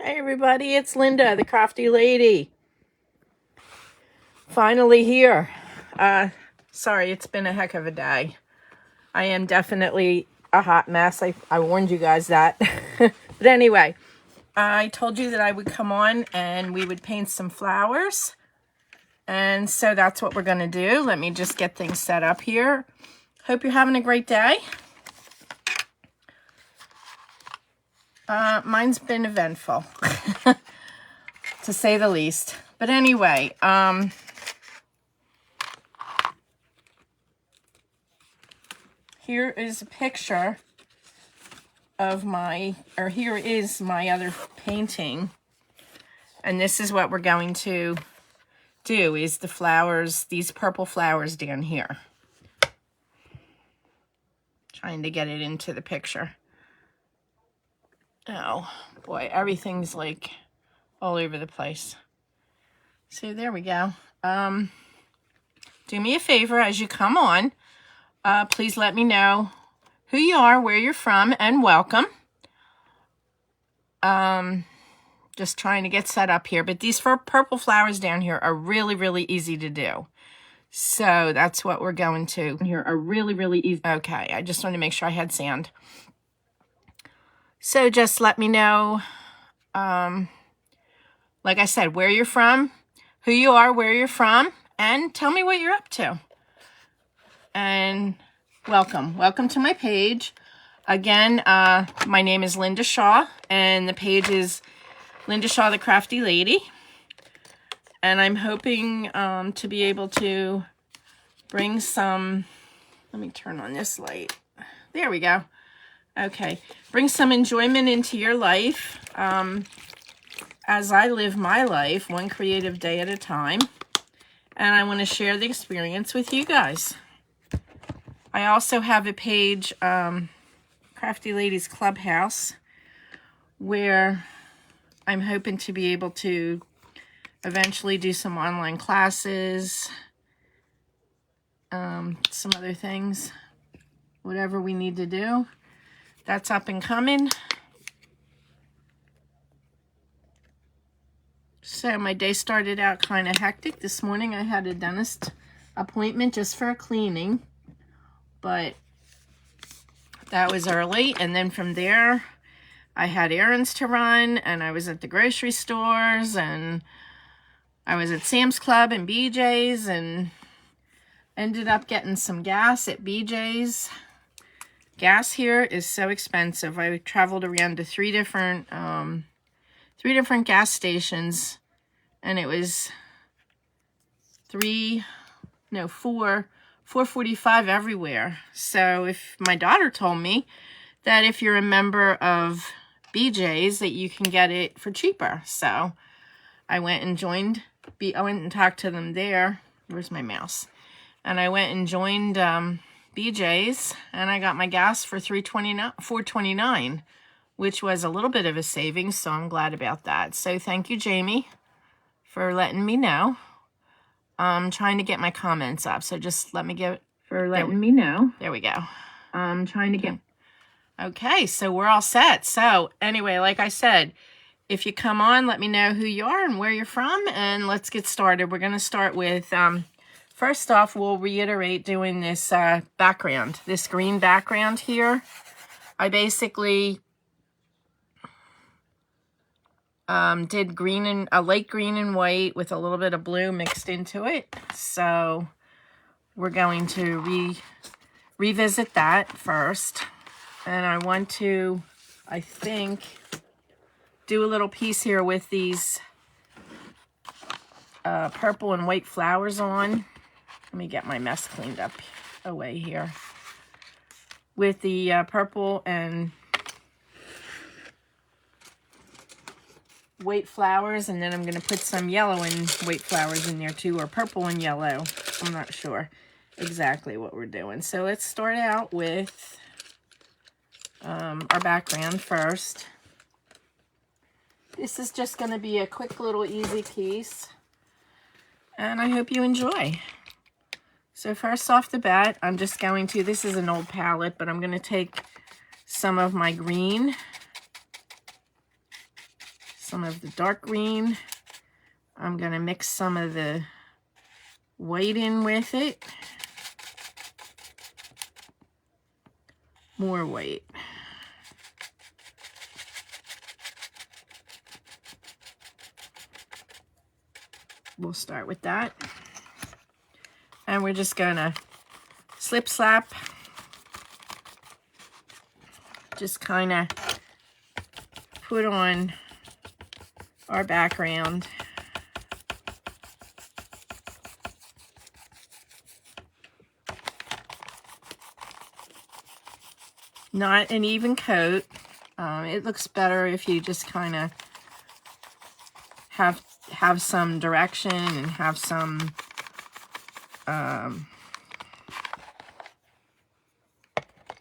Hey everybody, it's Linda, the crafty lady. Finally here. Sorry, it's been a heck of a day. I am definitely a hot mess. I warned you guys that. But anyway, I told you that I would come on and we would paint some flowers. And so that's what we're going to do. Let me just get things set up here. Hope you're having a great day. Mine's been eventful, to say the least. But anyway, here is a picture of here is my other painting. And this is what we're going to do, is the flowers, these purple flowers down here. Trying to get it into the picture. Oh, boy, everything's like all over the place. So there we go. Do me a favor as you come on. Please let me know who you are, where you're from, and welcome. Just trying to get set up here. But these purple flowers down here are really, really easy to do. So that's what we're going to. Here are really, really easy. Okay, I just wanted to make sure I had sand. So just let me know, like I said, where you're from, who you are, where you're from, and tell me what you're up to. And welcome. Welcome to my page. Again, my name is Linda Shaw, and the page is Linda Shaw, the Crafty Lady. And I'm hoping to be able to bring some, let me turn on this light. There we go. Okay, bring some enjoyment into your life as I live my life, one creative day at a time. And I want to share the experience with you guys. I also have a page, Crafty Ladies Clubhouse, where I'm hoping to be able to eventually do some online classes, some other things, whatever we need to do. That's up and coming. So my day started out kind of hectic. This morning I had a dentist appointment just for a cleaning, but that was early. And then from there, I had errands to run, and I was at the grocery stores, and I was at Sam's Club and BJ's, and ended up getting some gas at BJ's. Gas here is so expensive. I traveled around to three different gas stations, and it was $4.45 everywhere. So if my daughter told me that if you're a member of BJ's that you can get it for cheaper. So I went and I went and talked to them there. Where's my mouse? And I went and joined BJ's, and I got my gas for $4.29, which was a little bit of a savings, so I'm glad about that. So thank you, Jamie, for letting me know. I'm trying to get my comments up, so just let me get... For letting me know. There we go. I'm trying to get... Okay, so we're all set. So anyway, like I said, if you come on, let me know who you are and where you're from, and let's get started. We're going to start with... First off, we'll reiterate doing this background, this green background here. I basically did a light green and white with a little bit of blue mixed into it. So we're going to revisit that first. And I want to, I think, do a little piece here with these purple and white flowers on. Let me get my mess cleaned up away here. With the purple and white flowers, and then I'm going to put some yellow and white flowers in there too, or purple and yellow. I'm not sure exactly what we're doing. So let's start out with our background first. This is just going to be a quick little easy piece, and I hope you enjoy. So first off the bat, I'm just going to, this is an old palette, but I'm going to take some of my green, some of the dark green. I'm going to mix some of the white in with it. More white. We'll start with that. And we're just going to slip slap. Just kind of put on our background. Not an even coat. It looks better if you just kind of have some direction and have some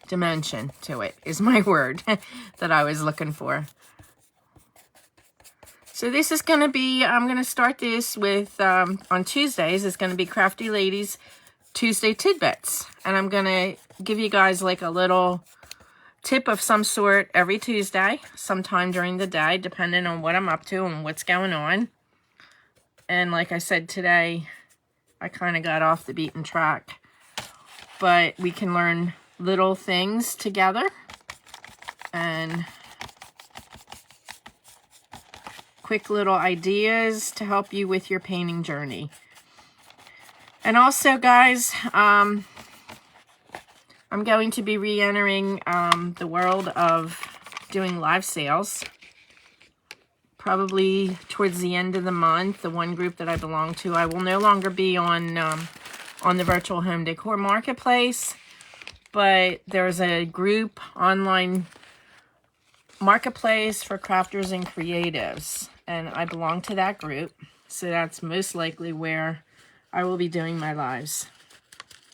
dimension to it, is my word that I was looking for. So this is going to be, I'm going to start this with, on Tuesdays, it's going to be Crafty Ladies Tuesday Tidbits. And I'm going to give you guys like a little tip of some sort every Tuesday, sometime during the day, depending on what I'm up to and what's going on. And like I said today, I kind of got off the beaten track. But we can learn little things together. And quick little ideas to help you with your painting journey. And also, guys, I'm going to be re-entering the world of doing live sales. Probably towards the end of the month, the one group that I belong to, I will no longer be on the virtual home decor marketplace, but there's a group online marketplace for crafters and creatives, and I belong to that group, so that's most likely where I will be doing my lives.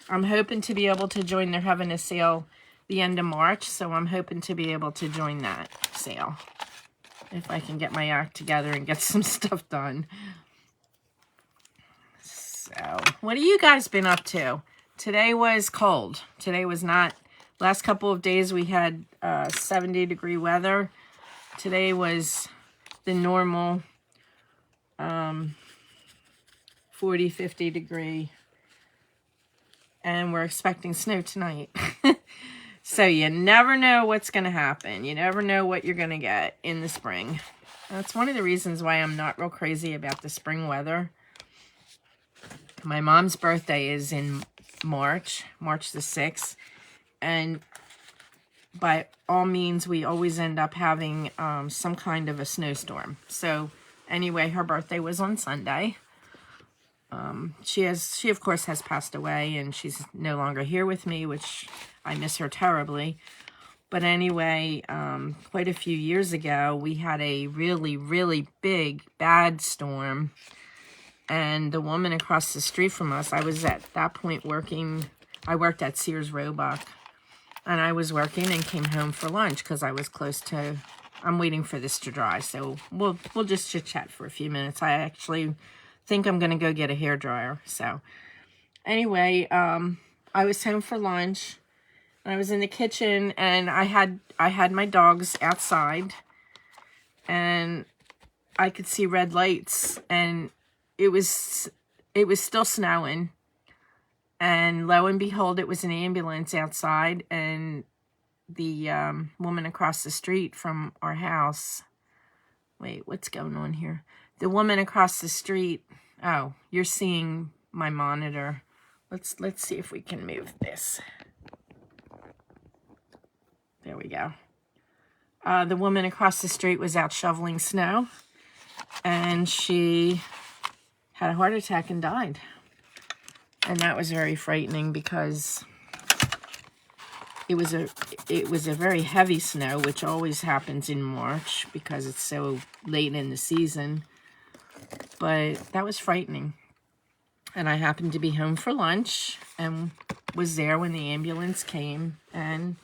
I'm hoping to be able to join, they're having a sale the end of March, so I'm hoping to be able to join that sale if I can get my act together and get some stuff done. So, what have you guys been up to? Today was cold. Today was not. Last couple of days we had 70-degree weather. Today was the normal 40, 50 degree. And we're expecting snow tonight. So you never know what's going to happen. You never know what you're going to get in the spring. That's one of the reasons why I'm not real crazy about the spring weather. My mom's birthday is in March the 6th. And by all means, we always end up having some kind of a snowstorm. So anyway, her birthday was on Sunday. She of course has passed away, and she's no longer here with me, which I miss her terribly. But anyway, quite a few years ago, we had a really, really big, bad storm. And the woman across the street from us, I was at that point working, I worked at Sears Roebuck. And I was working and came home for lunch because I was close to, I'm waiting for this to dry. So we'll just chit-chat for a few minutes. I actually think I'm going to go get a hairdryer. So anyway, I was home for lunch. I was in the kitchen, and I had my dogs outside, and I could see red lights, and it was still snowing. And lo and behold, it was an ambulance outside, and the woman across the street from our house. Wait, what's going on here? The woman across the street. Oh, you're seeing my monitor. Let's see if we can move this. There we go. The woman across the street was out shoveling snow, and she had a heart attack and died. And that was very frightening because it was a very heavy snow, which always happens in March because it's so late in the season. But that was frightening. And I happened to be home for lunch and was there when the ambulance came, and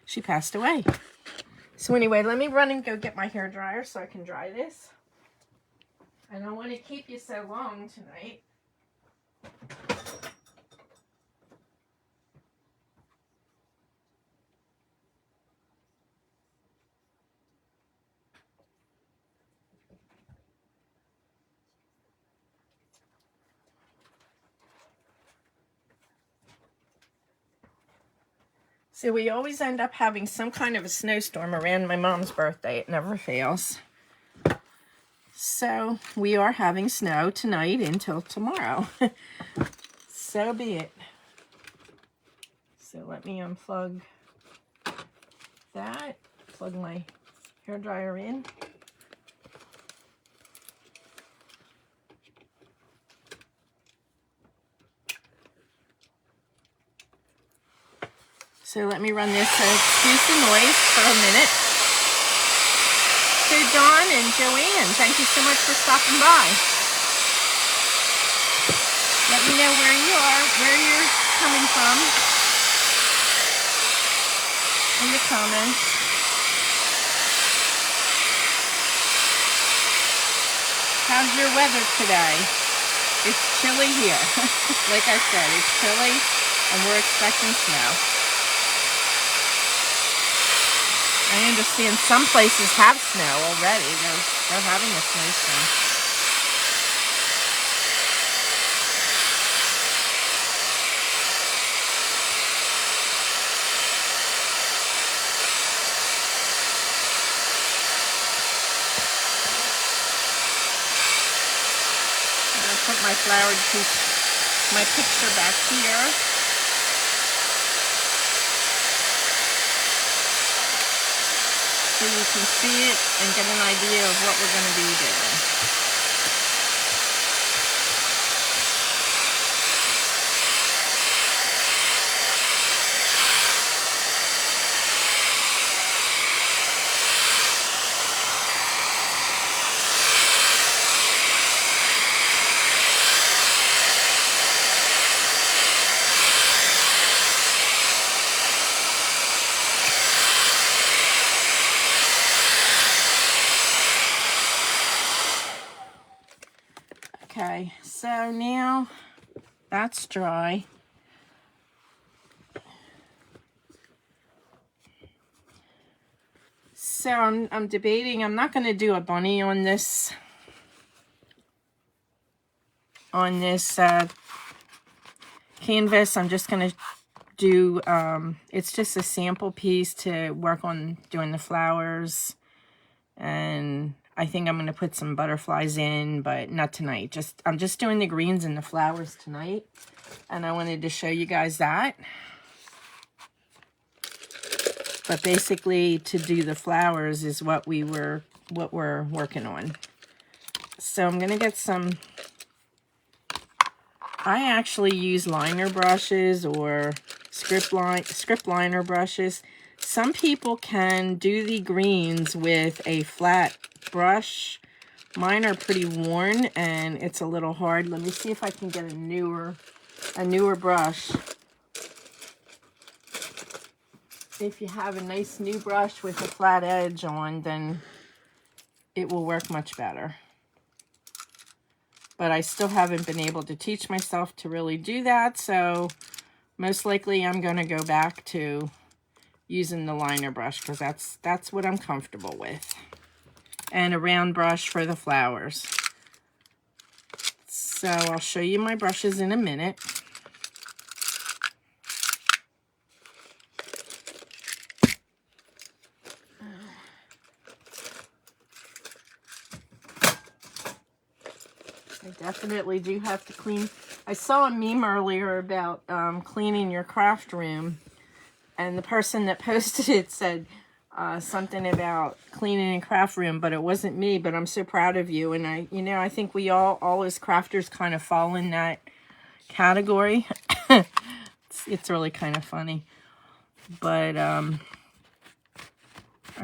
she passed away. So anyway, let me run and go get my hairdryer so I can dry this. I don't want to keep you so long tonight. So we always end up having some kind of a snowstorm around my mom's birthday. It never fails. So we are having snow tonight until tomorrow. So be it. So let me unplug that, plug my hairdryer in. So let me run this, excuse the noise for a minute. So Dawn and Joanne, thank you so much for stopping by. Let me know where you are, where you're coming from in the comments. How's your weather today? It's chilly here. Like I said, it's chilly and we're expecting snow. I understand some places have snow already. They're having a snowstorm. I'm going to put my flowered piece, my picture back here. So you can see it and get an idea of what we're going to be doing. Okay, so now that's dry. So I'm debating. I'm not going to do a bunny on this canvas. I'm just going to do it's just a sample piece to work on doing the flowers, and I think I'm going to put some butterflies in, but not tonight. I'm just doing the greens and the flowers tonight, and I wanted to show you guys that. But basically, to do the flowers is what we're working on. So I'm going to get some, I actually use liner brushes or script liner brushes. Some people can do the greens with a flat brush. Mine are pretty worn and it's a little hard. Let me see if I can get a newer brush. If you have a nice new brush with a flat edge on, then it will work much better. But I still haven't been able to teach myself to really do that, so most likely I'm going to go back to using the liner brush because that's what I'm comfortable with. And a round brush for the flowers. So I'll show you my brushes in a minute. I definitely do have to clean. I saw a meme earlier about cleaning your craft room, and the person that posted it said something about cleaning a craft room, but it wasn't me. But I'm so proud of you, and I think we all as crafters kind of fall in that category. It's really kind of funny, but our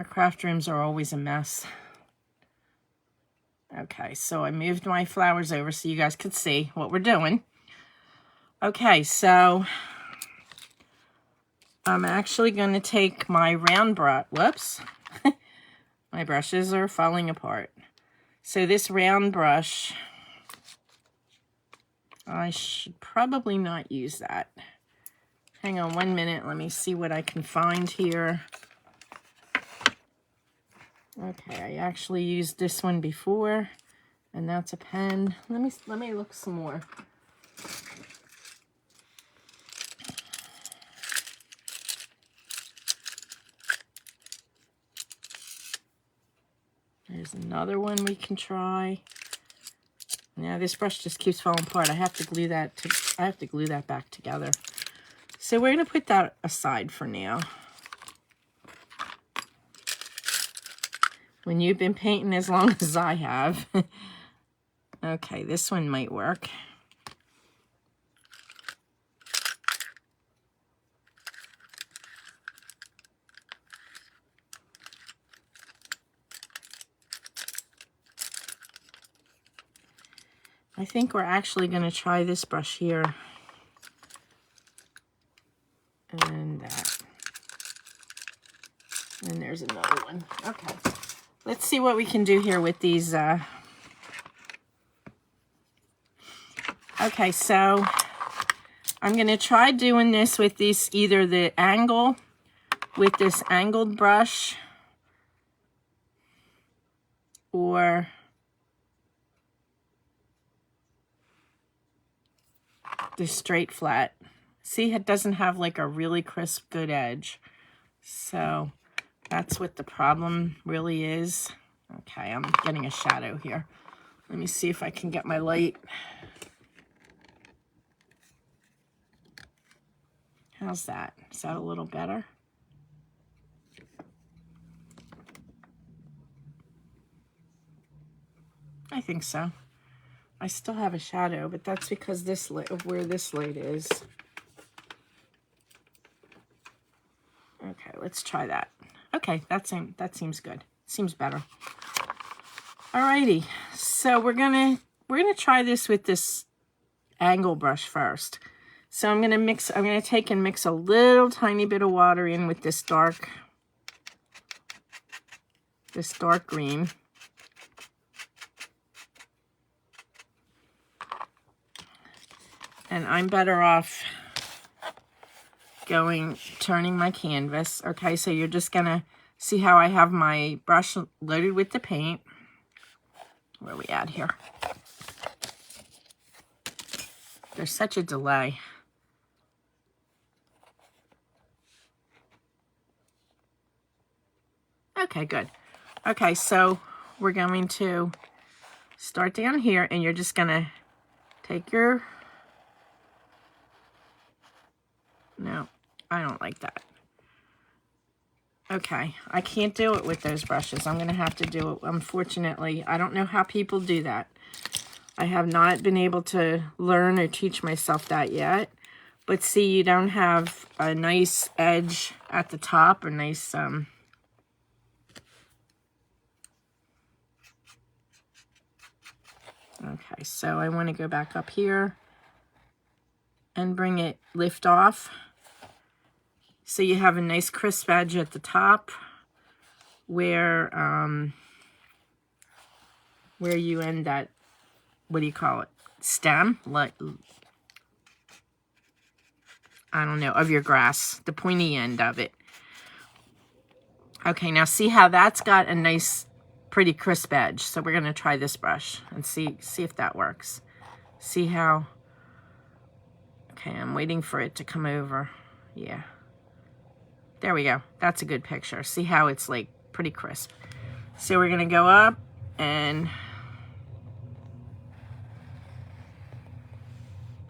craft rooms are always a mess. Okay, so I moved my flowers over so you guys could see what we're doing. Okay, so I'm actually going to take my round brush. Whoops. My brushes are falling apart. So this round brush, I should probably not use that. Hang on 1 minute. Let me see what I can find here. Okay, I actually used this one before, and that's a pen. Let me look some more. There's another one we can try. Now this brush just keeps falling apart. I have to glue that back together. So we're going to put that aside for now. When you've been painting as long as I have. Okay, this one might work. I think we're actually going to try this brush here. And that. And there's another one. Okay. Let's see what we can do here with these. Okay, so I'm going to try doing this with these, either the angle, with this angled brush, or the straight flat. See, it doesn't have like a really crisp, good edge. So that's what the problem really is. Okay, I'm getting a shadow here. Let me see if I can get my light. How's that? Is that a little better? I think so. I still have a shadow, but that's because this light, of where this light is. Okay, let's try that. Okay, that seems good. Seems better. Alrighty, so we're gonna try this with this angle brush first. So I'm gonna take and mix a little tiny bit of water in with this dark green. And I'm better off turning my canvas. Okay, so you're just gonna see how I have my brush loaded with the paint. Where are we at here? There's such a delay. Okay, good. Okay, so we're going to start down here, and you're just gonna take your... No, I don't like that. Okay, I can't do it with those brushes. I'm going to have to do it. Unfortunately, I don't know how people do that. I have not been able to learn or teach myself that yet. But see, you don't have a nice edge at the top, a nice... Okay, so I want to go back up here and bring it, lift off. So you have a nice crisp edge at the top where you end that, what do you call it, stem? Like, I don't know, of your grass, the pointy end of it. Okay, now see how that's got a nice, pretty crisp edge. So we're going to try this brush and see if that works. See how, okay, I'm waiting for it to come over. Yeah. There we go. That's a good picture. See how it's like pretty crisp. So we're going to go up and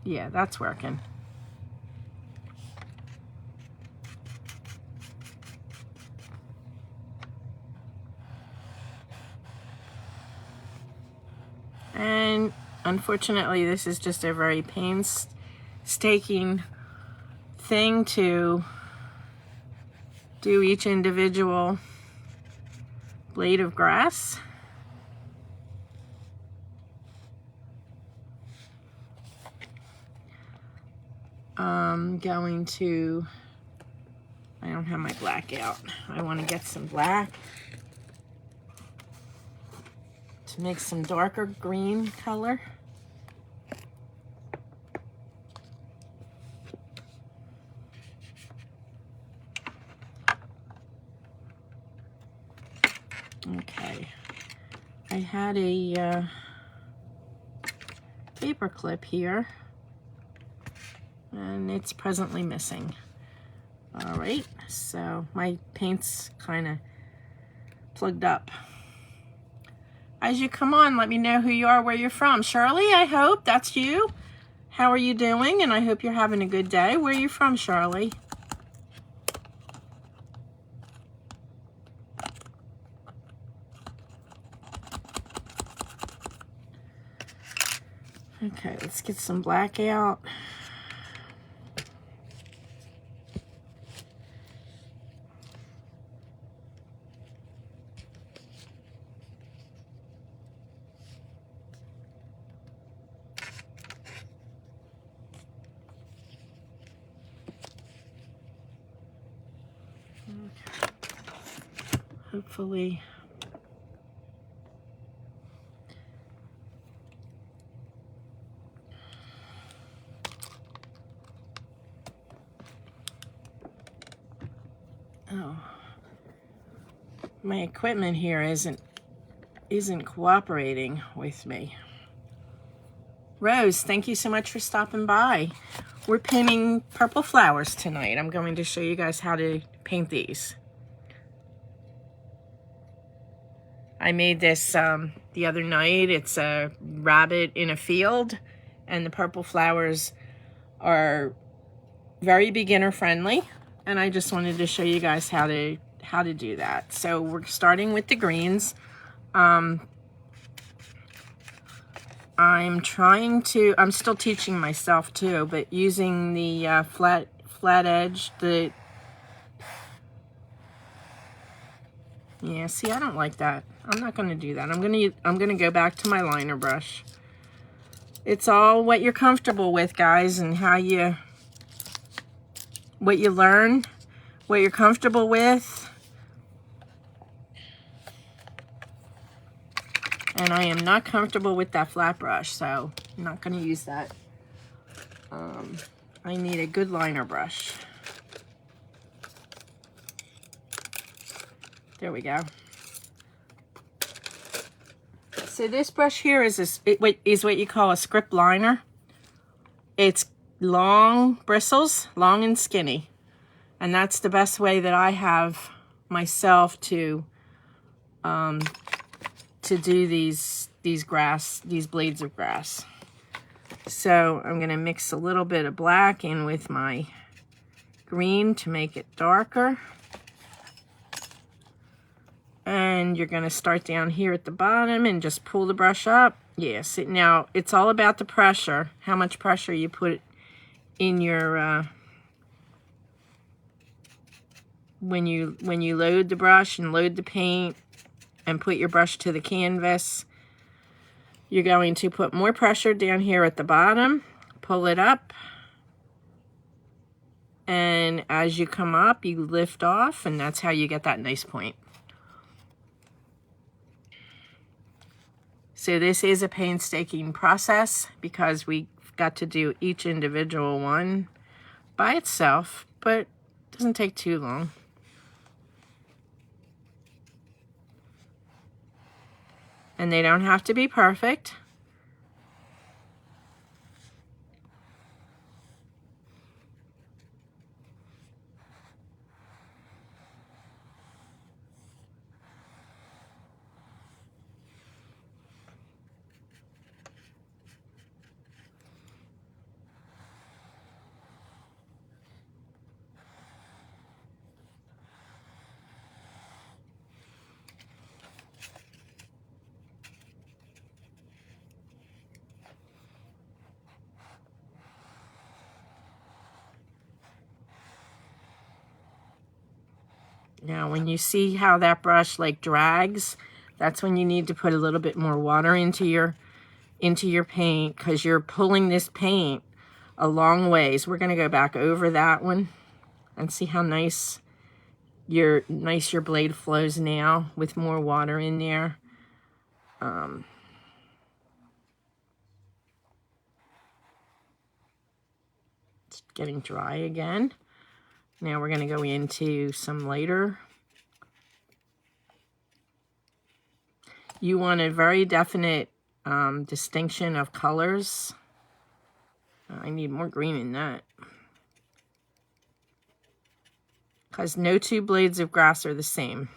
yeah, that's working. And unfortunately, this is just a very painstaking thing to do each individual blade of grass. I'm going to, I don't have my black out. I want to get some black to make some darker green color. Okay, I had a paper clip here, and it's presently missing. All right, so my paint's kind of plugged up. as you come on, let me know who you are, where you're from. Shirley, I hope that's you. How are you doing? And I hope you're having a good day. Where are you from, Shirley? Okay, let's get some black out. Hopefully. Oh, my equipment here isn't cooperating with me. Rose, thank you so much for stopping by. We're painting purple flowers tonight. I'm going to show you guys how to paint these. I made this the other night. It's a rabbit in a field, and the purple flowers are very beginner friendly, and I just wanted to show you guys how to do that. So we're starting with the greens. I'm still teaching myself too, but using the flat edge, yeah, see, I don't like that. I'm not going to do that. I'm going to go back to my liner brush. It's all what you're comfortable with, guys, and what you learn, what you're comfortable with. And I am not comfortable with that flat brush, so I'm not going to use that. I need a good liner brush. There we go. So this brush here is what you call a script liner. It's long bristles, long and skinny. And that's the best way that I have myself to do these blades of grass. So I'm going to mix a little bit of black in with my green to make it darker. And you're going to start down here at the bottom and just pull the brush up. Yes, now it's all about the pressure, how much pressure you put in your when you load the brush and load the paint and put your brush to the canvas. You're going to put more pressure down here at the bottom, pull it up, and as you come up, you lift off, and that's how you get that nice point. So this is a painstaking process because we got to do each individual one by itself, but it doesn't take too long. And they don't have to be perfect. Now, when you see how that brush like drags, that's when you need to put a little bit more water into your paint, because you're pulling this paint a long ways. We're going to go back over that one and see how nice your blade flows now with more water in there. It's getting dry again. Now we're going to go into some lighter. You want a very definite distinction of colors. I need more green in that, because no two blades of grass are the same.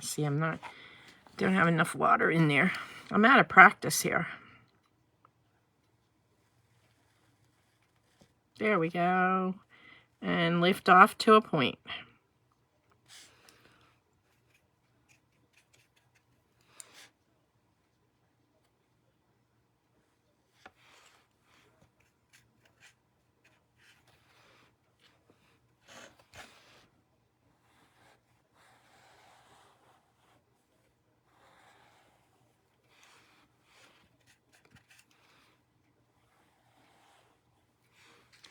See, don't have enough water in there. I'm out of practice here. There we go. And lift off to a point.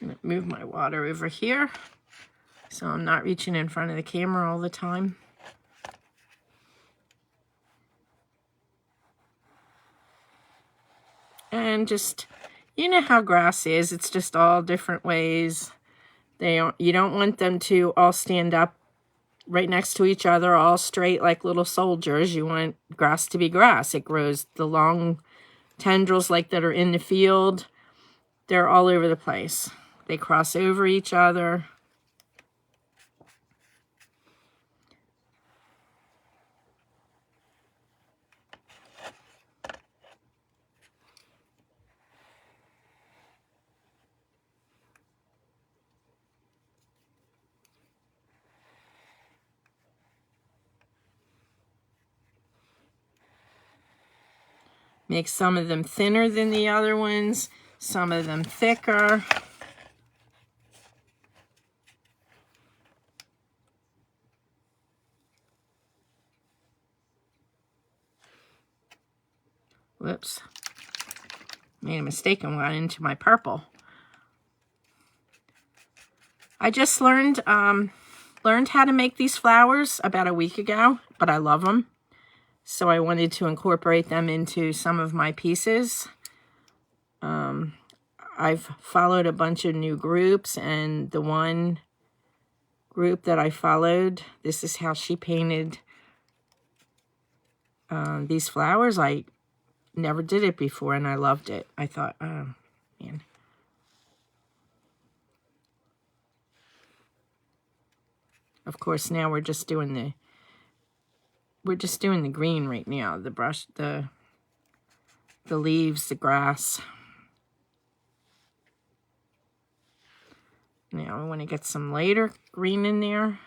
I'm going to move my water over here so I'm not reaching in front of the camera all the time. And just, you know how grass is, it's just all different ways. You don't want them to all stand up right next to each other, all straight like little soldiers. You want grass to be grass. It grows the long tendrils like that are in the field. They're all over the place. They cross over each other. Make some of them thinner than the other ones, some of them thicker. Whoops. Made a mistake and went into my purple. I just learned how to make these flowers about a week ago, but I love them. So I wanted to incorporate them into some of my pieces. I've followed a bunch of new groups, and the one group that I followed, this is how she painted these flowers. I never did it before, and I loved it. I thought, oh, man. Of course, now we're just doing the green right now. The brush, the leaves, the grass. Now I want to get some lighter green in there.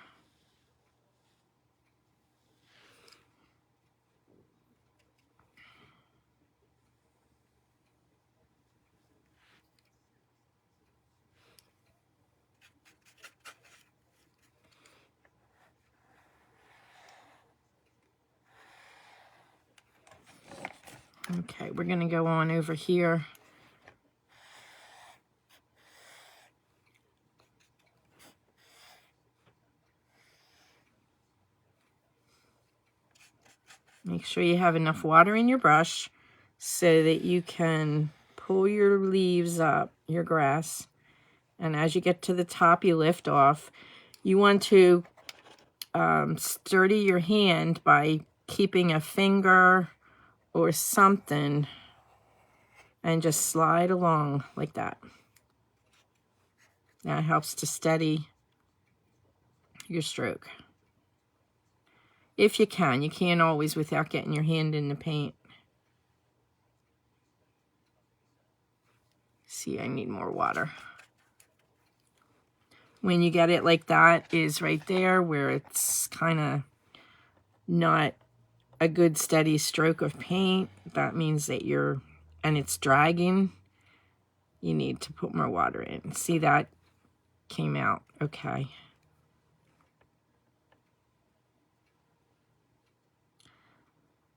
Okay, we're going to go on over here. Make sure you have enough water in your brush so that you can pull your leaves up, your grass. And as you get to the top, you lift off. You want to steady your hand by keeping a finger or something and just slide along like that. That helps to steady your stroke. If you can. You can't always without getting your hand in the paint. See, I need more water. When you get it like that is right there where it's kind of not a good steady stroke of paint. That means that and it's dragging. You need to put more water in. See, that came out okay.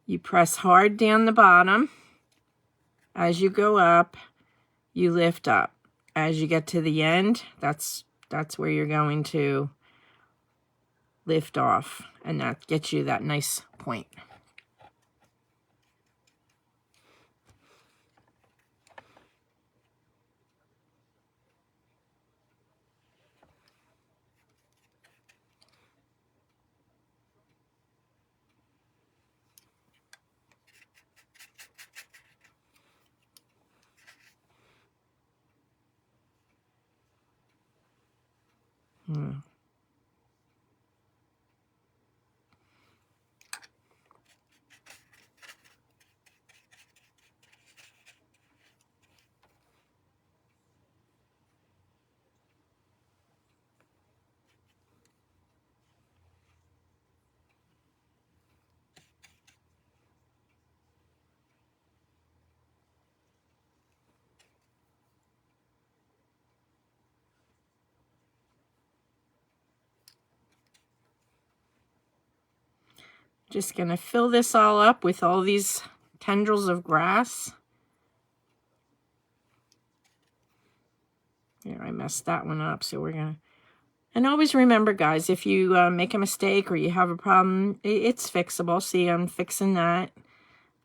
You press hard down the bottom. As you go up, you lift up. As you get to the end, that's where you're going to lift off, and that gets you that nice point. Just going to fill this all up with all these tendrils of grass. Here, I messed that one up, so we're going to... And always remember, guys, if you make a mistake or you have a problem, it's fixable. See, I'm fixing that.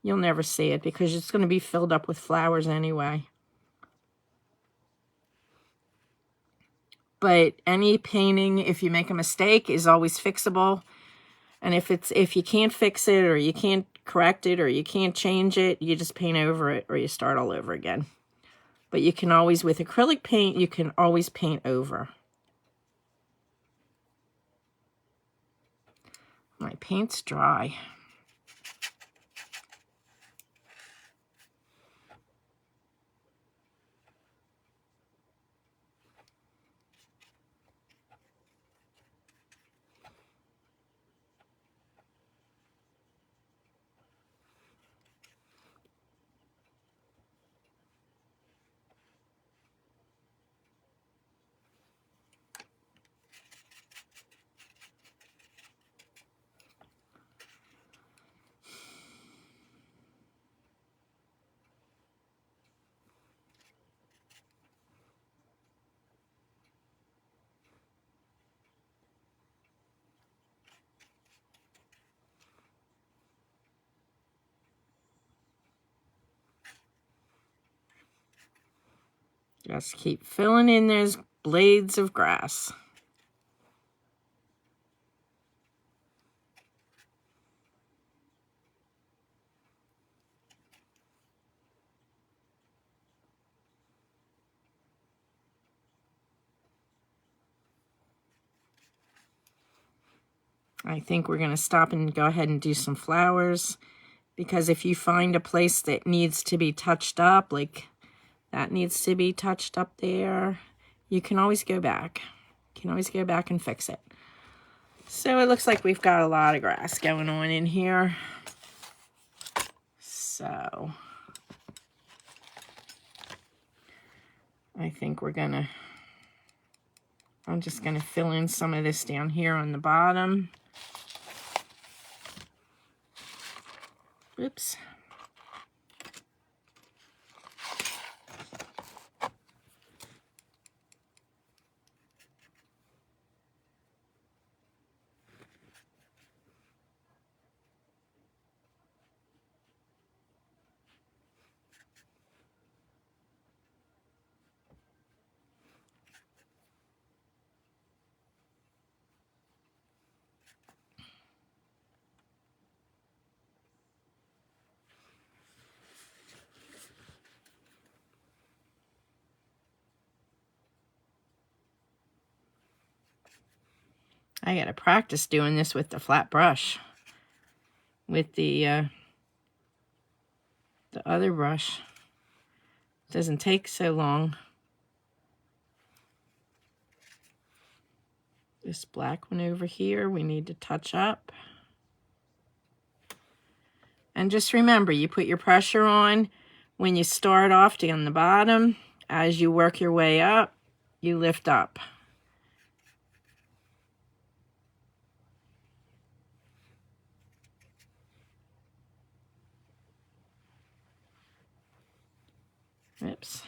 You'll never see it because it's going to be filled up with flowers anyway. But any painting, if you make a mistake, is always fixable. And if you can't fix it, or you can't correct it, or you can't change it, you just paint over it, or you start all over again. But you can always, with acrylic paint, you can always paint over. My paint's dry. Just keep filling in those blades of grass. I think we're going to stop and go ahead and do some flowers, because if you find a place that needs to be touched up, like that needs to be touched up there, you can always go back. You can always go back and fix it. So it looks like we've got a lot of grass going on in here. So I think I'm just going to fill in some of this down here on the bottom. Oops. I got to practice doing this with the flat brush. With the other brush, it doesn't take so long. This black one over here, we need to touch up. And just remember, you put your pressure on when you start off down the bottom. As you work your way up, you lift up. Oops.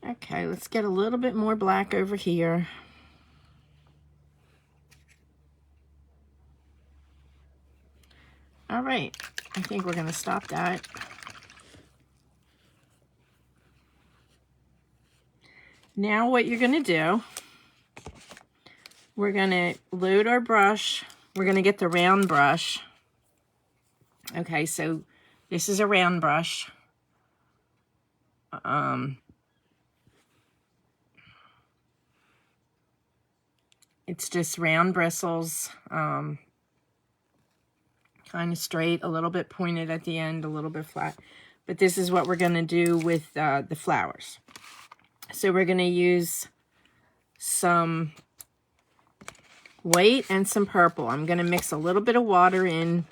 Okay, let's get a little bit more black over here. All right, I think we're going to stop that. Now what you're going to do, we're going to load our brush. We're going to get the round brush. Okay, so this is a round brush. It's just round bristles. kind of straight, a little bit pointed at the end, a little bit flat. But this is what we're going to do with the flowers. So we're going to use some white and some purple. I'm going to mix a little bit of water in.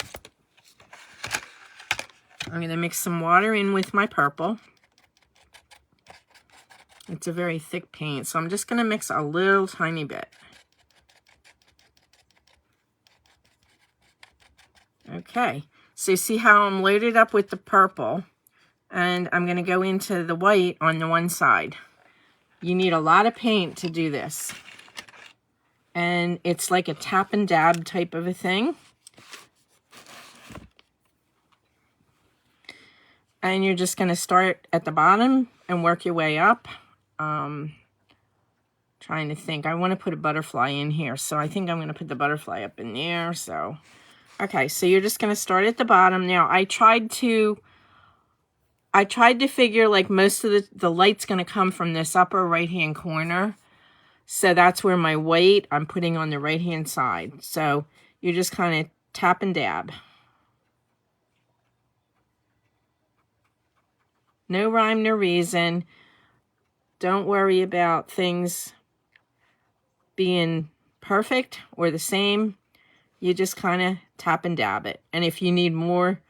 I'm going to mix some water in with my purple. It's a very thick paint, so I'm just going to mix a little tiny bit. Okay, so see how I'm loaded up with the purple, and I'm going to go into the white on the one side. You need a lot of paint to do this, and it's like a tap and dab type of a thing. And you're just going to start at the bottom and work your way up. Trying to think. I want to put a butterfly in here, so I think I'm going to put the butterfly up in there. So, okay, so you're just going to start at the bottom. Now, I tried to figure like most of the light's going to come from this upper right-hand corner. So that's where my white I'm putting on the right-hand side. So you're just kind of tap and dab. No rhyme, no reason. Don't worry about things being perfect or the same. You just kind of tap and dab it. And if you need more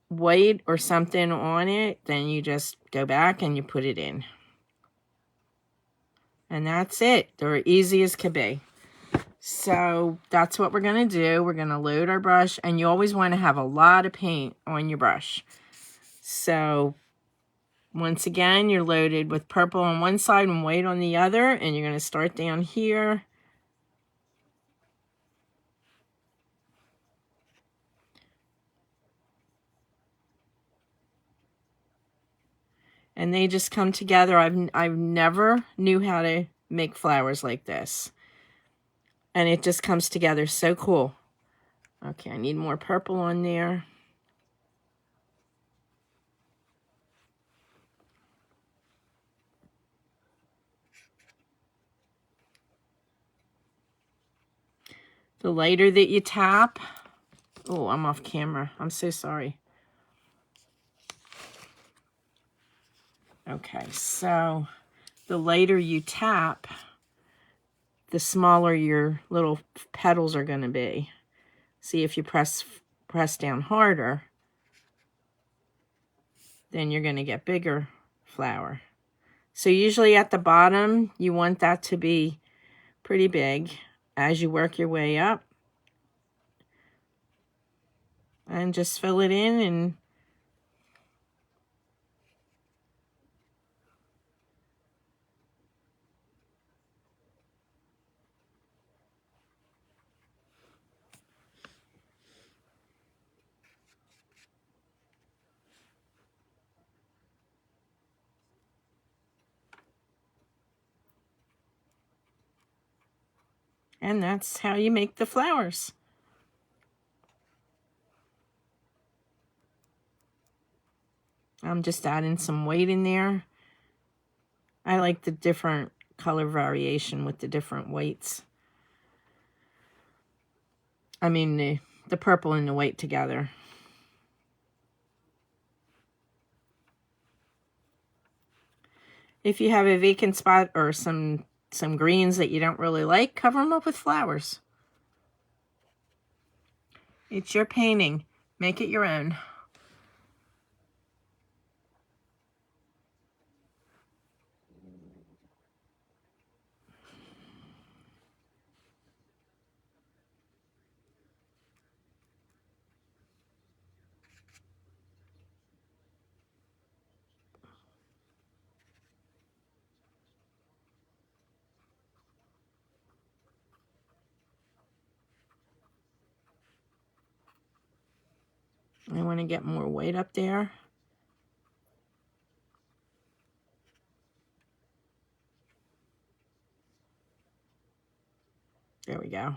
white or something on it, then you just go back and you put it in. And that's it. They're easy as can be. So that's what we're going to do. We're going to load our brush, and you always want to have a lot of paint on your brush. So once again, you're loaded with purple on one side and white on the other, and you're going to start down here. And they just come together. I've never knew how to make flowers like this. And it just comes together so cool. Okay, I need more purple on there. The lighter that you tap, oh, I'm off camera. I'm so sorry. Okay, so the lighter you tap, the smaller your little petals are going to be. See, if you press down harder, then you're going to get bigger flower. So usually at the bottom, you want that to be pretty big as you work your way up. And just fill it in and that's how you make the flowers. I'm just adding some white in there. I like the different color variation with the different whites. I mean, the purple and the white together. If you have a vacant spot or some greens that you don't really like, cover them up with flowers. It's your painting. Make it your own. I want to get more white up there. There we go.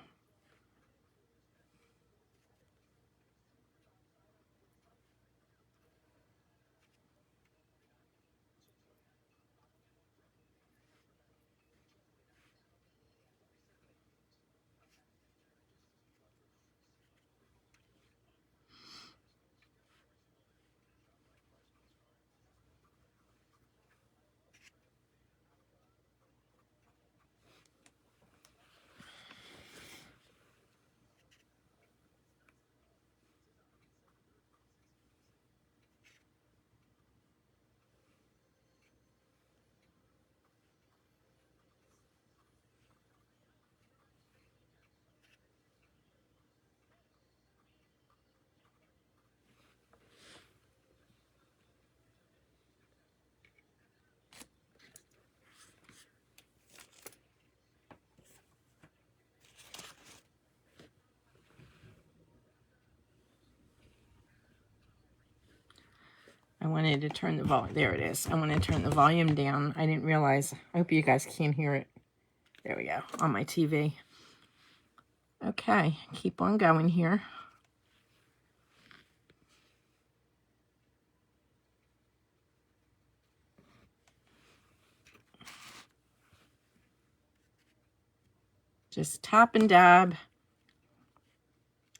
wanted to turn the volume. There it is. I want to turn the volume down. I didn't realize. I hope you guys can't hear it. There we go. On my TV. Okay. Keep on going here. Just tap and dab.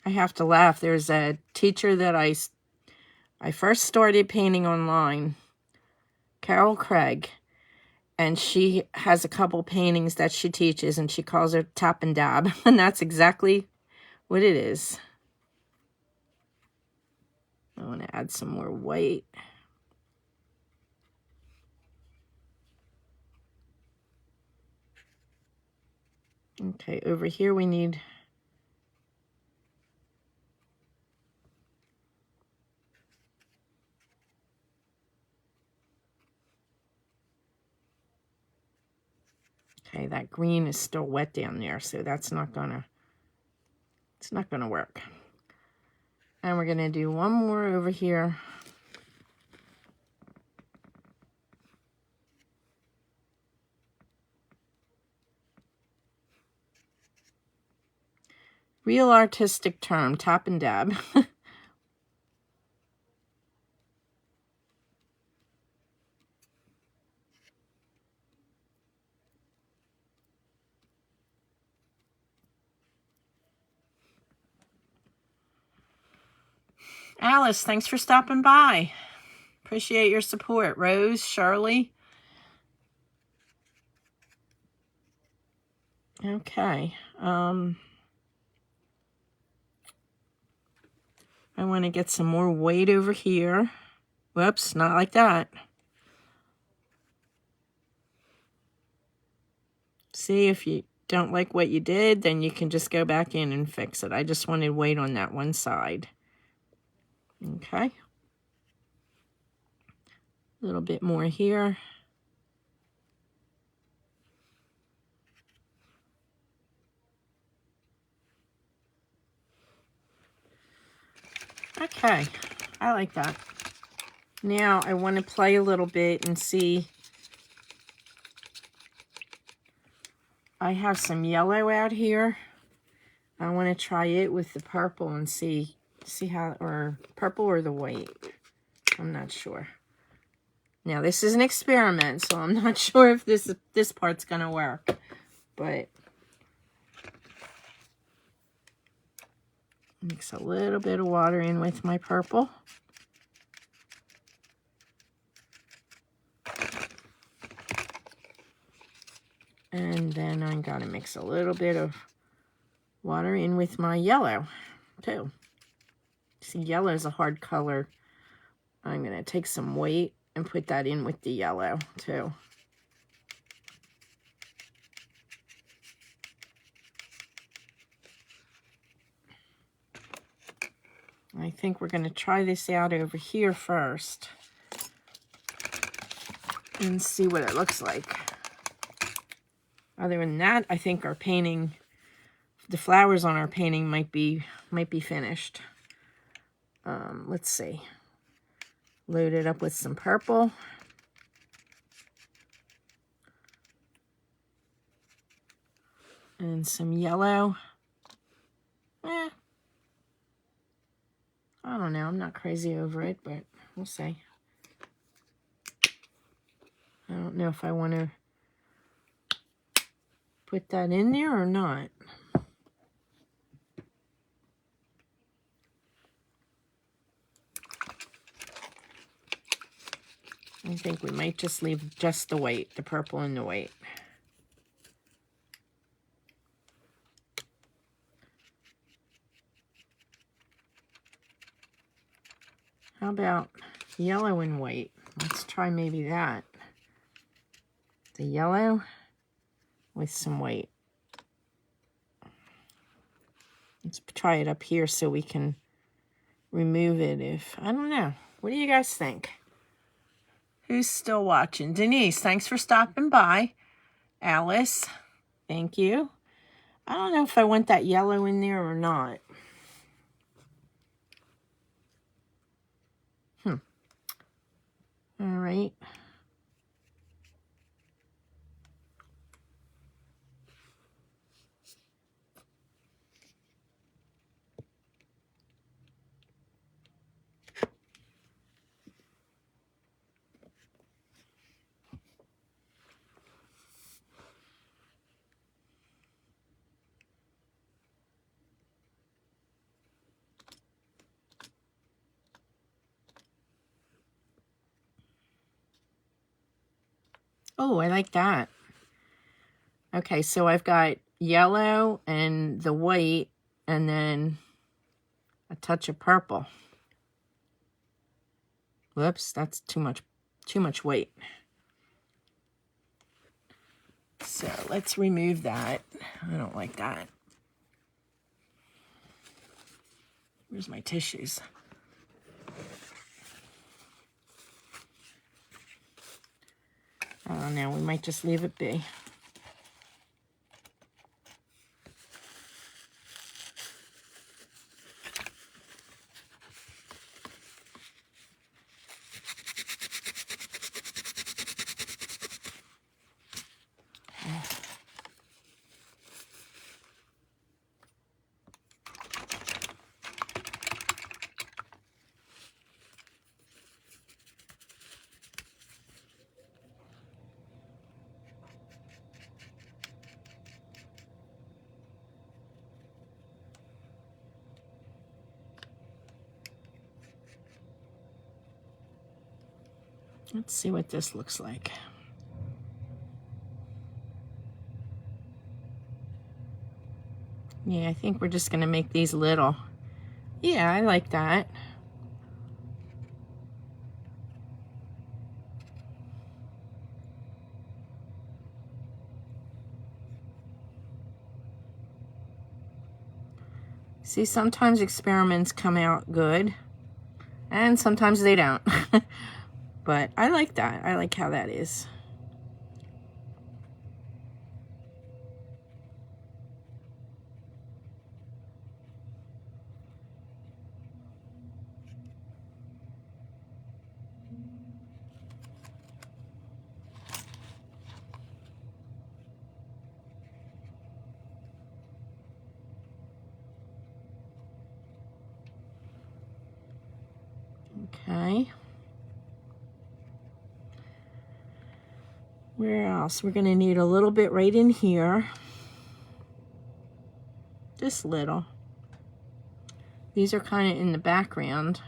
I have to laugh. There's a teacher that I first started painting online, Carol Craig, and she has a couple paintings that she teaches, and she calls it tap and dab, and that's exactly what it is. I want to add some more white. Okay, over here we need okay, that green is still wet down there, so that's not gonna, it's not gonna work. And we're gonna do one more over here. Real artistic term, tap and dab. Alice, thanks for stopping by. Appreciate your support. Rose, Shirley. Okay. I want to get some more weight over here. Whoops, not like that. See, if you don't like what you did, then you can just go back in and fix it. I just wanted weight on that one side. Okay. A little bit more here. Okay, I like that. Now I want to play a little bit and see. I have some yellow out here. I want to try it with the purple and see how, or purple or the white. I'm not sure. Now this is an experiment, so I'm not sure if this part's gonna work, but mix a little bit of water in with my purple. And then I'm gonna mix a little bit of water in with my yellow too. See, yellow is a hard color. I'm gonna take some weight and put that in with the yellow too. I think we're going to try this out over here first and see what it looks like. Other than that, I think our painting, the flowers on our painting might be finished. Let's see. Load it up with some purple. And some yellow. I don't know. I'm not crazy over it, but we'll see. I don't know if I want to put that in there or not. I think we might just leave just the white, the purple and the white. How about yellow and white? Let's try maybe that. The yellow with some white. Let's try it up here so we can remove it if, I don't know. What do you guys think? Who's still watching? Denise, thanks for stopping by. Alice, thank you. I don't know if I want that yellow in there or not. All right. Oh, I like that. Okay, so I've got yellow and the white, and then a touch of purple. Whoops, that's too much white. So let's remove that. I don't like that. Where's my tissues? I don't know, we might just leave it be. Let's see what this looks like. Yeah, I think we're just gonna make these little. Yeah, I like that. See, sometimes experiments come out good, and sometimes they don't. But I like that. I like how that is. Okay. Where else? We're gonna need a little bit right in here. Just little. These are kind of in the background,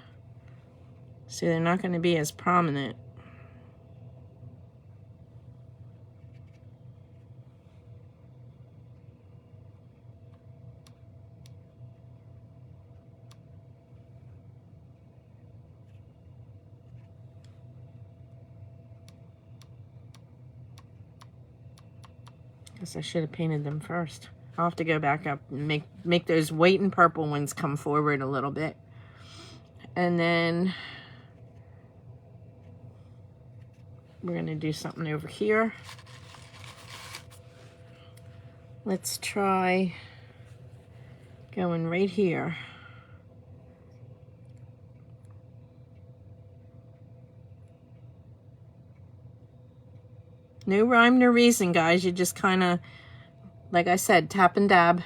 so they're not going to be as prominent. Guess I should have painted them first. I'll have to go back up and make those white and purple ones come forward a little bit. And then we're going to do something over here. Let's try going right here. No rhyme, no reason, guys. You just kind of, like I said, tap and dab.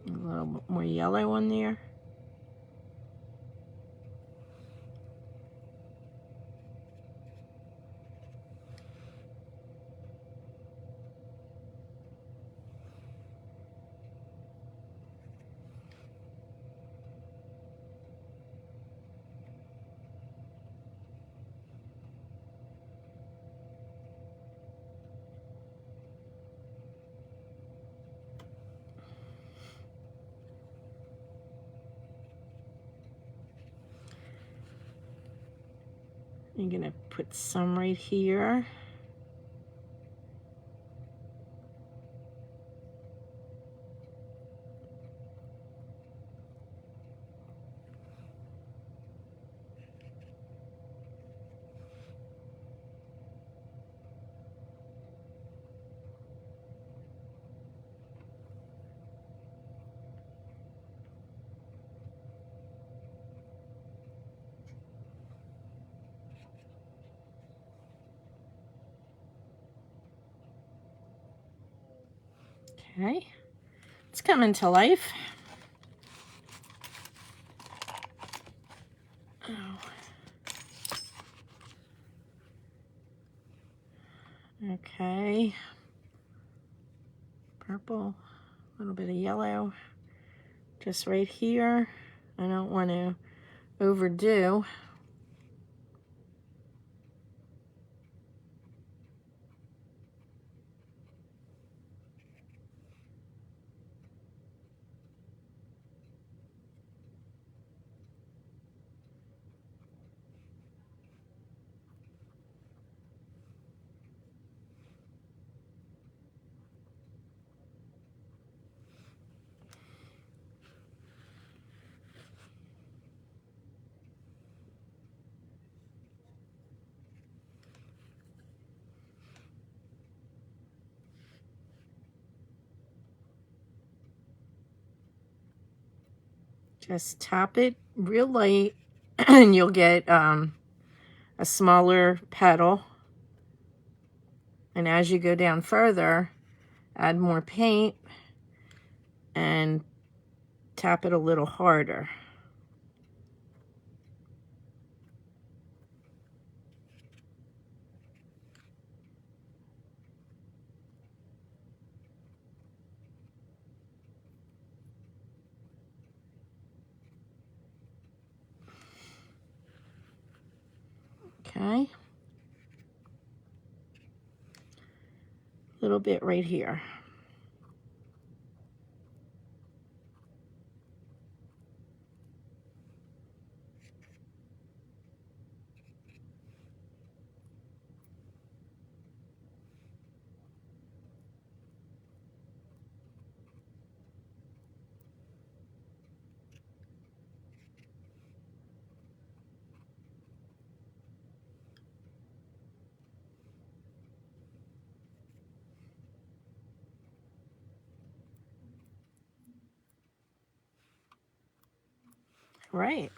A little bit more yellow on there. I'm gonna put some right here. Okay, it's coming to life. Oh. Okay, purple, a little bit of yellow, just right here. I don't want to overdo. Just tap it real light and you'll get a smaller petal. And as you go down further, add more paint and tap it a little harder. Okay. A little bit right here. Right.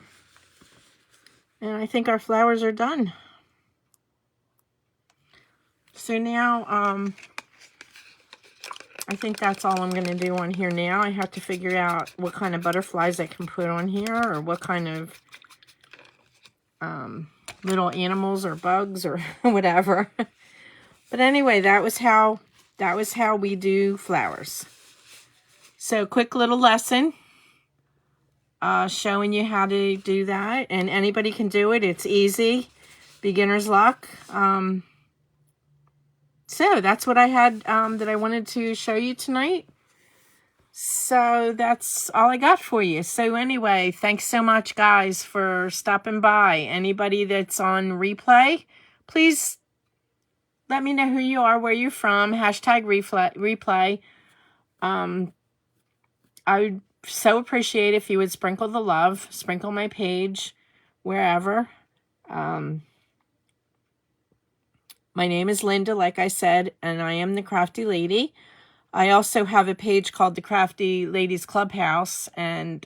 And I think our flowers are done. So now, I think that's all I'm going to do on here now. I have to figure out what kind of butterflies I can put on here, or what kind of little animals or bugs or whatever. But anyway, that was how we do flowers. So quick little lesson showing you how to do that, and anybody can do it. It's easy, beginner's luck. So that's what I had that I wanted to show you tonight. So that's all I got for you. So anyway, thanks so much, guys, for stopping by. Anybody that's on replay, please let me know who you are, where you're from, hashtag replay. I would so appreciate if you would sprinkle the love, sprinkle my page, wherever. My name is Linda, like I said, and I am the Crafty Lady. I also have a page called the Crafty Ladies Clubhouse, and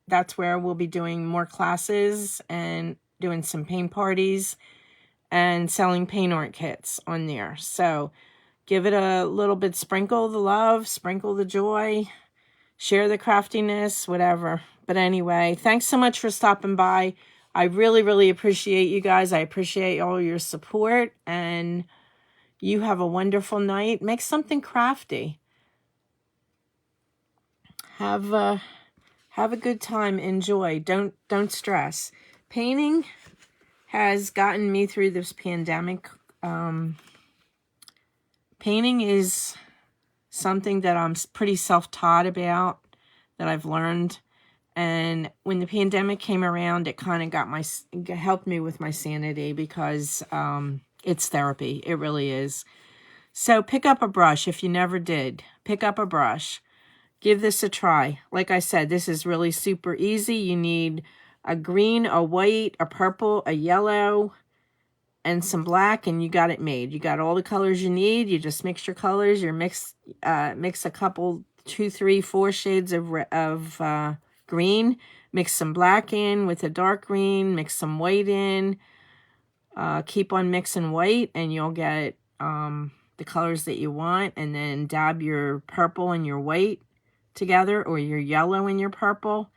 that's where we'll be doing more classes and doing some paint parties and selling paint art kits on there. So give it a little bit, sprinkle the love, sprinkle the joy, share the craftiness, whatever. But anyway, thanks so much for stopping by. I really, really appreciate you guys. I appreciate all your support, and you have a wonderful night. Make something crafty. Have a good time. Enjoy. Don't stress. Painting has gotten me through this pandemic. Painting is something that I'm pretty self-taught about, that I've learned. And when the pandemic came around, it kind of helped me with my sanity, because it's therapy. It really is. So pick up a brush if you never did. Pick up a brush. Give this a try. Like I said, this is really super easy. You need a green, a white, a purple, a yellow, and some black, and you got it made. You got all the colors you need. You just mix your colors. You mix a couple, 2, 3, 4 shades of green. Mix some black in with a dark green. Mix some white in. Keep on mixing white, and you'll get the colors that you want, and then dab your purple and your white together, or your yellow and your purple,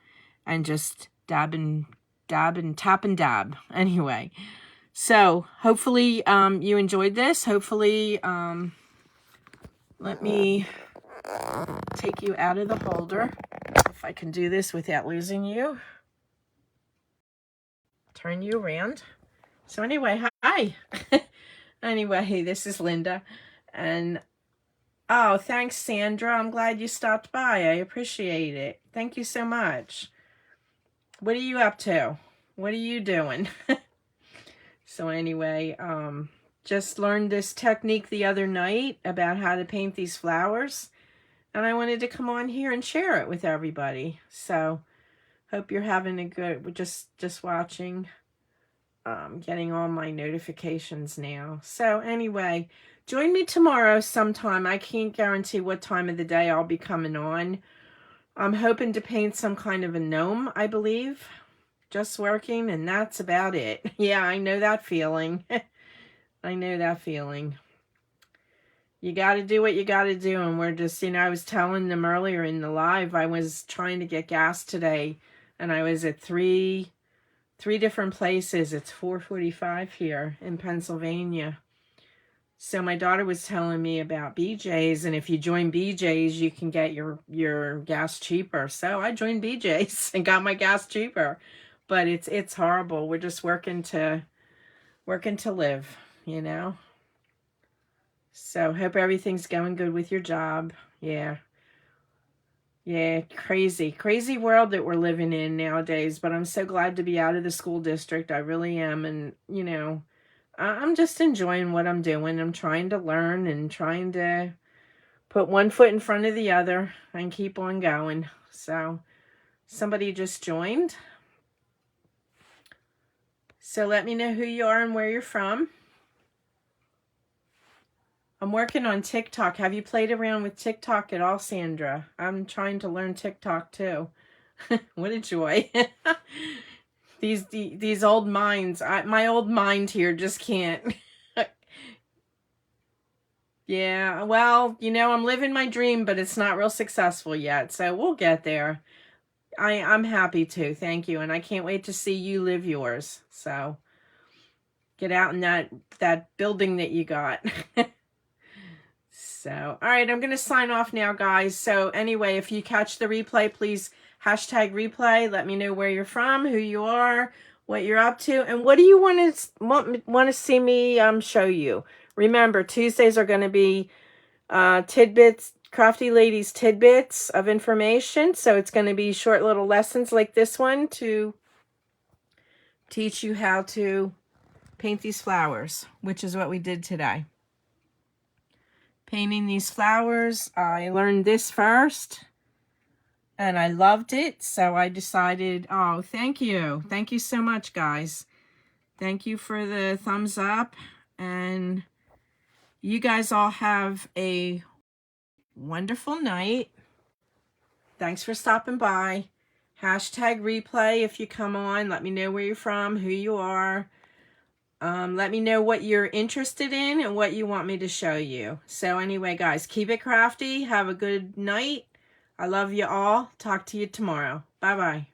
and just dab and tap and dab. Anyway, so hopefully you enjoyed this. Hopefully, let me take you out of the holder, if I can do this without losing you. Turn you around. So anyway, hi. Anyway, this is Linda, and oh, thanks, Sandra. I'm glad you stopped by. I appreciate it. Thank you so much. What are you up to? What are you doing? So anyway, just learned this technique the other night about how to paint these flowers, and I wanted to come on here and share it with everybody. So hope you're having a good, just watching, getting all my notifications now. So anyway, join me tomorrow sometime. I can't guarantee what time of the day I'll be coming on. I'm hoping to paint some kind of a gnome, I believe. Just working, and that's about it. Yeah, I know that feeling. I know that feeling. You got to do what you got to do, and we're just, I was telling them earlier in the live, I was trying to get gas today, and I was at three different places. It's 4:45 here in Pennsylvania. So my daughter was telling me about BJ's, and if you join BJ's, you can get your gas cheaper. So I joined BJ's and got my gas cheaper. But it's horrible. We're just working to live, So hope everything's going good with your job. Yeah. Yeah, crazy world that we're living in nowadays. But I'm so glad to be out of the school district. I really am. And, I'm just enjoying what I'm doing. I'm trying to learn and trying to put one foot in front of the other and keep on going. So somebody just joined. So let me know who you are and where you're from. I'm working on TikTok. Have you played around with TikTok at all, Sandra? I'm trying to learn TikTok too. What a joy. These old minds. My old mind here just can't. Yeah, well, I'm living my dream, but it's not real successful yet. So we'll get there. I'm happy to. Thank you. And I can't wait to see you live yours. So get out in that building that you got. So, all right, I'm going to sign off now, guys. So anyway, if you catch the replay, please #replay. Let me know where you're from, who you are, what you're up to, and what do you want to see me show you. Remember, Tuesdays are going to be tidbits, Crafty Ladies tidbits of information. So it's going to be short little lessons like this one to teach you how to paint these flowers, which is what we did today. Painting these flowers, I learned this first, and I loved it, so I decided, oh, thank you. Thank you so much, guys. Thank you for the thumbs up, and you guys all have a wonderful night. Thanks for stopping by. #replay if you come on. Let me know where you're from, who you are. Let me know what you're interested in and what you want me to show you. So anyway, guys, keep it crafty. Have a good night. I love you all. Talk to you tomorrow. Bye-bye.